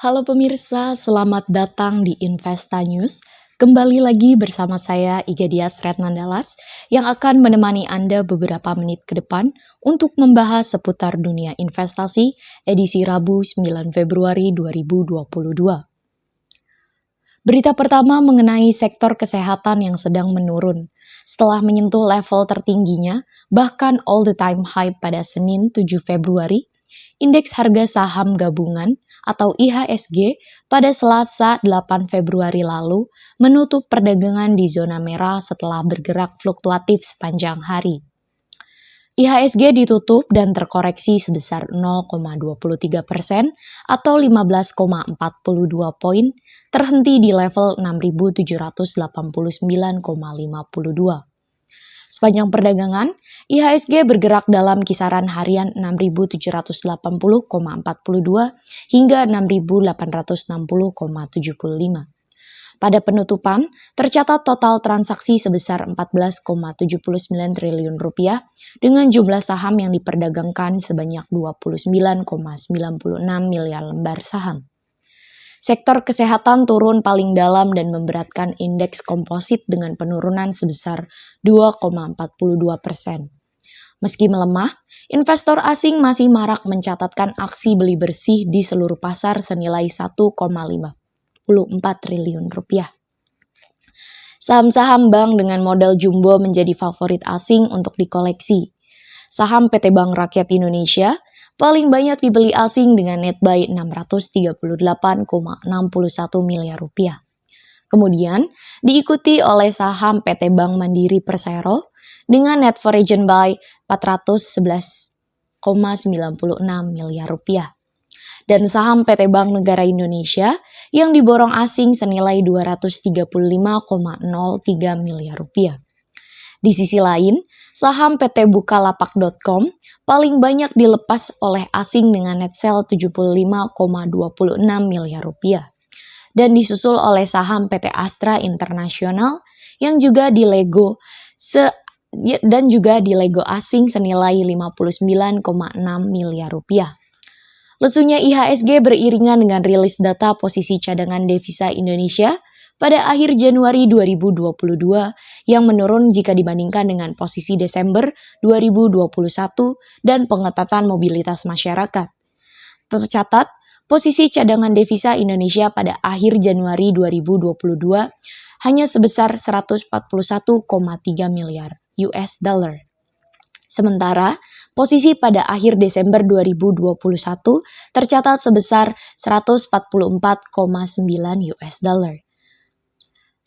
Halo pemirsa, selamat datang di Investa News. Kembali lagi bersama saya Iga Dias Retnandalas yang akan menemani Anda beberapa menit ke depan untuk membahas seputar dunia investasi edisi Rabu 9 Februari 2022. Berita pertama mengenai sektor kesehatan yang sedang menurun. Setelah menyentuh level tertingginya, bahkan all the time high pada Senin 7 Februari, Indeks harga saham gabungan atau IHSG pada Selasa 8 Februari lalu menutup perdagangan di zona merah setelah bergerak fluktuatif sepanjang hari. IHSG ditutup dan terkoreksi sebesar 0,23% atau 15,42 poin, terhenti di level 6.789,52. Sepanjang perdagangan, IHSG bergerak dalam kisaran harian 6.780,42 hingga 6.860,75. Pada penutupan, tercatat total transaksi sebesar 14,79 triliun rupiah dengan jumlah saham yang diperdagangkan sebanyak 29,96 miliar lembar saham. Sektor kesehatan turun paling dalam dan memberatkan indeks komposit dengan penurunan sebesar 2,42%. Meski melemah, investor asing masih marak mencatatkan aksi beli bersih di seluruh pasar senilai 1,54 triliun rupiah. Saham-saham bank dengan modal jumbo menjadi favorit asing untuk dikoleksi. Saham PT Bank Rakyat Indonesia paling banyak dibeli asing dengan net buy 638,61 miliar rupiah. Kemudian diikuti oleh saham PT Bank Mandiri Persero dengan net foreign buy 411,96 miliar rupiah. Dan saham PT Bank Negara Indonesia yang diborong asing senilai 235,03 miliar rupiah. Di sisi lain, saham PT Bukalapak.com paling banyak dilepas oleh asing dengan net sell 75,26 miliar rupiah. Dan disusul oleh saham PT Astra International yang juga dilego asing senilai 59,6 miliar rupiah. Lesunya IHSG beriringan dengan rilis data posisi cadangan devisa Indonesia pada akhir Januari 2022 yang menurun jika dibandingkan dengan posisi Desember 2021 dan pengetatan mobilitas masyarakat. Tercatat, posisi cadangan devisa Indonesia pada akhir Januari 2022 hanya sebesar 141,3 miliar US dollar. Sementara, posisi pada akhir Desember 2021 tercatat sebesar 144,9 US dollar.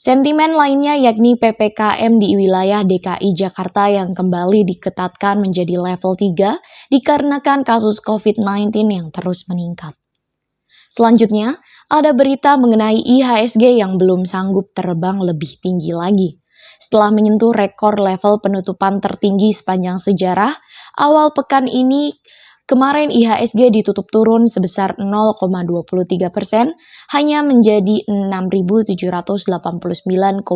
Sentimen lainnya yakni PPKM di wilayah DKI Jakarta yang kembali diketatkan menjadi level 3 dikarenakan kasus COVID-19 yang terus meningkat. Selanjutnya, ada berita mengenai IHSG yang belum sanggup terbang lebih tinggi lagi. Setelah menyentuh rekor level penutupan tertinggi sepanjang sejarah, awal pekan ini kemarin IHSG ditutup turun sebesar 0,23%, hanya menjadi 6.789,52.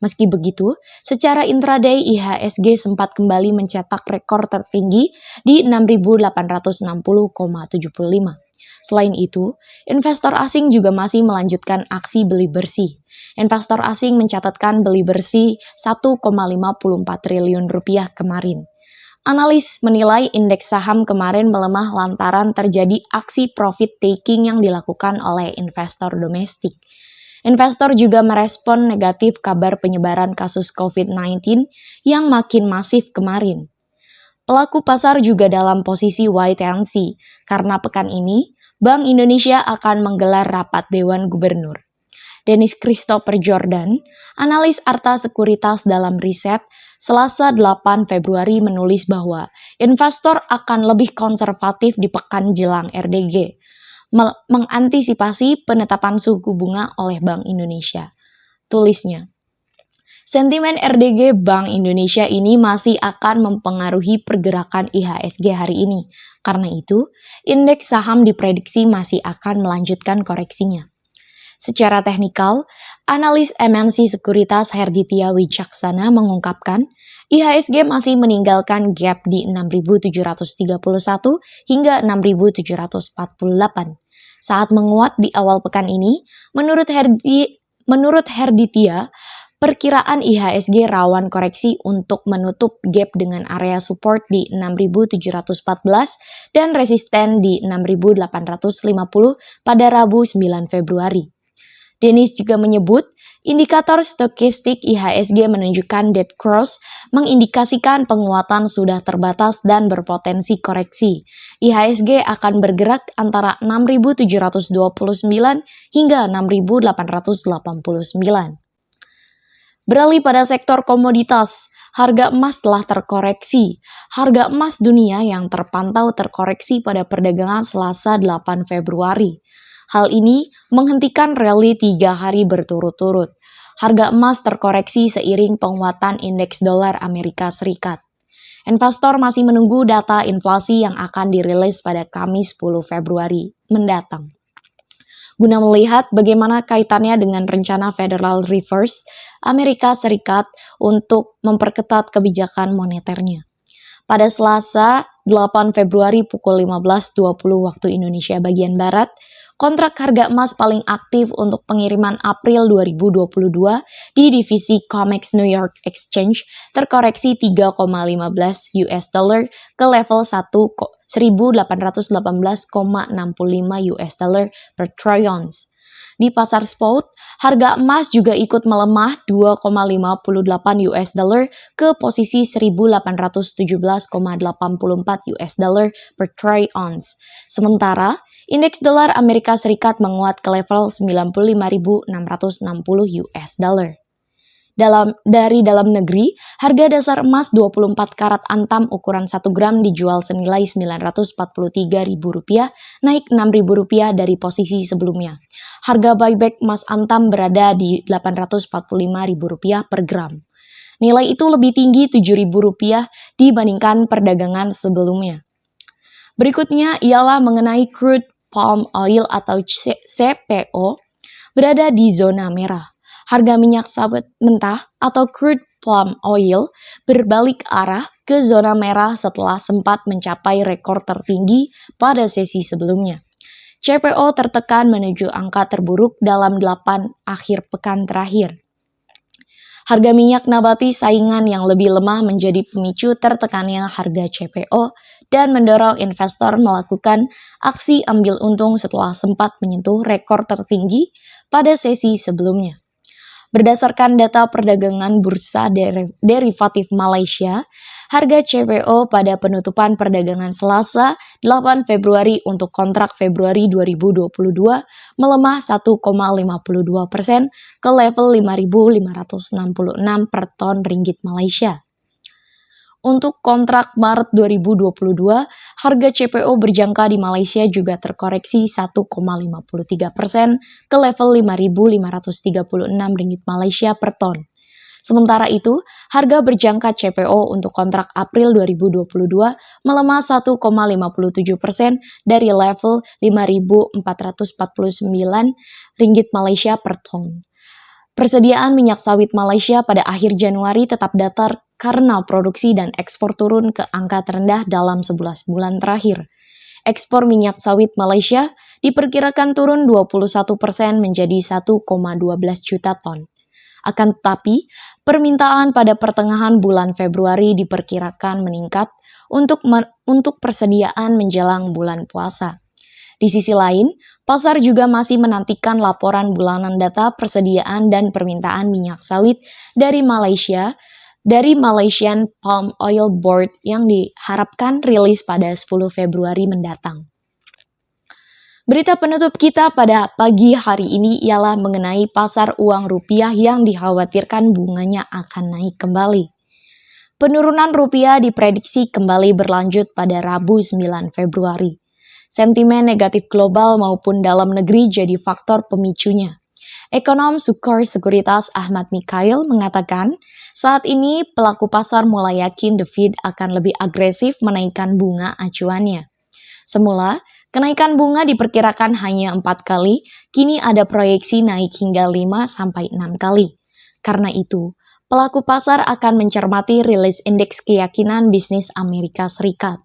Meski begitu, secara intraday IHSG sempat kembali mencetak rekor tertinggi di 6.860,75. Selain itu, investor asing juga masih melanjutkan aksi beli bersih. Investor asing mencatatkan beli bersih 1,54 triliun rupiah kemarin. Analis menilai indeks saham kemarin melemah lantaran terjadi aksi profit taking yang dilakukan oleh investor domestik. Investor juga merespon negatif kabar penyebaran kasus COVID-19 yang makin masif kemarin. Pelaku pasar juga dalam posisi wait and see karena pekan ini Bank Indonesia akan menggelar rapat Dewan Gubernur. Dennis Christopher Jordan, analis Arta Sekuritas dalam riset, Selasa 8 Februari menulis bahwa investor akan lebih konservatif di pekan jelang RDG, mengantisipasi penetapan suku bunga oleh Bank Indonesia. Tulisnya, sentimen RDG Bank Indonesia ini masih akan mempengaruhi pergerakan IHSG hari ini. Karena itu, indeks saham diprediksi masih akan melanjutkan koreksinya. Secara teknikal, analis MNC Sekuritas Herditya Wicaksana mengungkapkan, IHSG masih meninggalkan gap di 6.731 hingga 6.748. Saat menguat di awal pekan ini, menurut Herditia, perkiraan IHSG rawan koreksi untuk menutup gap dengan area support di 6.714 dan resisten di 6.850 pada Rabu 9 Februari. Dennis juga menyebut, indikator stokastik IHSG menunjukkan dead cross, mengindikasikan penguatan sudah terbatas dan berpotensi koreksi. IHSG akan bergerak antara 6.729 hingga 6.889. Beralih pada sektor komoditas, harga emas telah terkoreksi. Harga emas dunia yang terpantau terkoreksi pada perdagangan Selasa 8 Februari. Hal ini menghentikan rally 3 hari berturut-turut. Harga emas terkoreksi seiring penguatan indeks dolar Amerika Serikat. Investor masih menunggu data inflasi yang akan dirilis pada Kamis 10 Februari mendatang. Guna melihat bagaimana kaitannya dengan rencana Federal Reserve Amerika Serikat untuk memperketat kebijakan moneternya. Pada Selasa 8 Februari pukul 15.20 waktu Indonesia bagian Barat, kontrak harga emas paling aktif untuk pengiriman April 2022 di divisi COMEX New York Exchange terkoreksi 3,15 US dollar ke level 1.1818,65 US dollar per troy ounce. Di pasar spot, harga emas juga ikut melemah 2,58 US dollar ke posisi 1.817,84 US dollar per troy ounce. Sementara, indeks dolar Amerika Serikat menguat ke level 95.660 US dollar. Dari dalam negeri, harga dasar emas 24 karat antam ukuran 1 gram dijual senilai Rp943.000, naik Rp6.000 dari posisi sebelumnya. Harga buyback emas antam berada di Rp845.000 per gram. Nilai itu lebih tinggi Rp7.000 dibandingkan perdagangan sebelumnya. Berikutnya ialah mengenai crude palm oil atau CPO berada di zona merah. Harga minyak sawit mentah atau crude palm oil berbalik arah ke zona merah setelah sempat mencapai rekor tertinggi pada sesi sebelumnya. CPO tertekan menuju angka terburuk dalam 8 akhir pekan terakhir. Harga minyak nabati saingan yang lebih lemah menjadi pemicu tertekannya harga CPO dan mendorong investor melakukan aksi ambil untung setelah sempat menyentuh rekor tertinggi pada sesi sebelumnya. Berdasarkan data perdagangan bursa derivatif Malaysia, harga CPO pada penutupan perdagangan Selasa 8 Februari untuk kontrak Februari 2022 melemah 1,52% ke level 5.566 per ton ringgit Malaysia. Untuk kontrak Maret 2022, harga CPO berjangka di Malaysia juga terkoreksi 1,53% ke level 5.536 ringgit Malaysia per ton. Sementara itu, harga berjangka CPO untuk kontrak April 2022 melemah 1,57% dari level 5.449 ringgit Malaysia per ton. Persediaan minyak sawit Malaysia pada akhir Januari tetap datar karena produksi dan ekspor turun ke angka terendah dalam 11 bulan terakhir. Ekspor minyak sawit Malaysia diperkirakan turun 21% menjadi 1,12 juta ton. Akan tetapi, permintaan pada pertengahan bulan Februari diperkirakan meningkat untuk persediaan menjelang bulan puasa. Di sisi lain, pasar juga masih menantikan laporan bulanan data persediaan dan permintaan minyak sawit dari Malaysian Palm Oil Board yang diharapkan rilis pada 10 Februari mendatang. Berita penutup kita pada pagi hari ini ialah mengenai pasar uang rupiah yang dikhawatirkan bunganya akan naik kembali. Penurunan rupiah diprediksi kembali berlanjut pada Rabu 9 Februari. Sentimen negatif global maupun dalam negeri jadi faktor pemicunya. Ekonom Sukor Sekuritas Ahmad Mikhail mengatakan, saat ini pelaku pasar mulai yakin The Fed akan lebih agresif menaikkan bunga acuannya. Semula, kenaikan bunga diperkirakan hanya 4 kali, kini ada proyeksi naik hingga 5-6 kali. Karena itu, pelaku pasar akan mencermati rilis indeks keyakinan bisnis Amerika Serikat.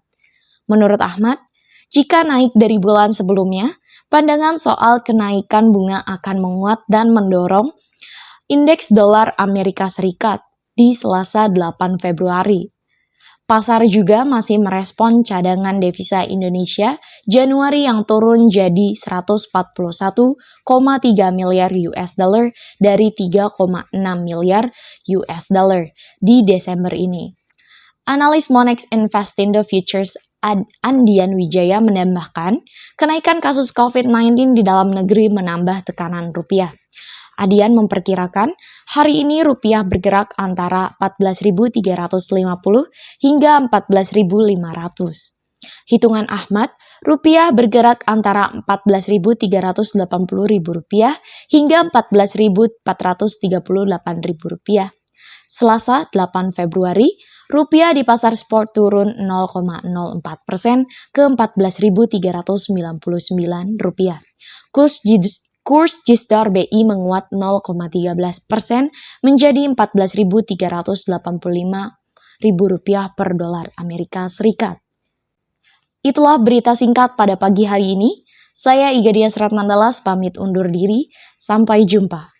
Menurut Ahmad, jika naik dari bulan sebelumnya, Pandangan soal kenaikan bunga akan menguat dan mendorong indeks dolar Amerika Serikat di Selasa 8 Februari. Pasar juga masih merespon cadangan devisa Indonesia Januari yang turun jadi 141,3 miliar US dollar dari 3,6 miliar US dollar di Desember ini. Analis Monex Investindo Futures Andian Wijaya menambahkan, kenaikan kasus COVID-19 di dalam negeri menambah tekanan rupiah. Adian memperkirakan hari ini rupiah bergerak antara 14.350 hingga 14.500. Hitungan Ahmad, rupiah bergerak antara 14.380 rupiah hingga 14.438 rupiah. Selasa 8 Februari, rupiah di pasar spot turun 0,04% ke 14.399 rupiah. Kurs JISDAR BI menguat 0,13% menjadi Rp14.385 per dolar Amerika Serikat. Itulah berita singkat pada pagi hari ini. Saya Iga Dias Ratnandalas pamit undur diri. Sampai jumpa.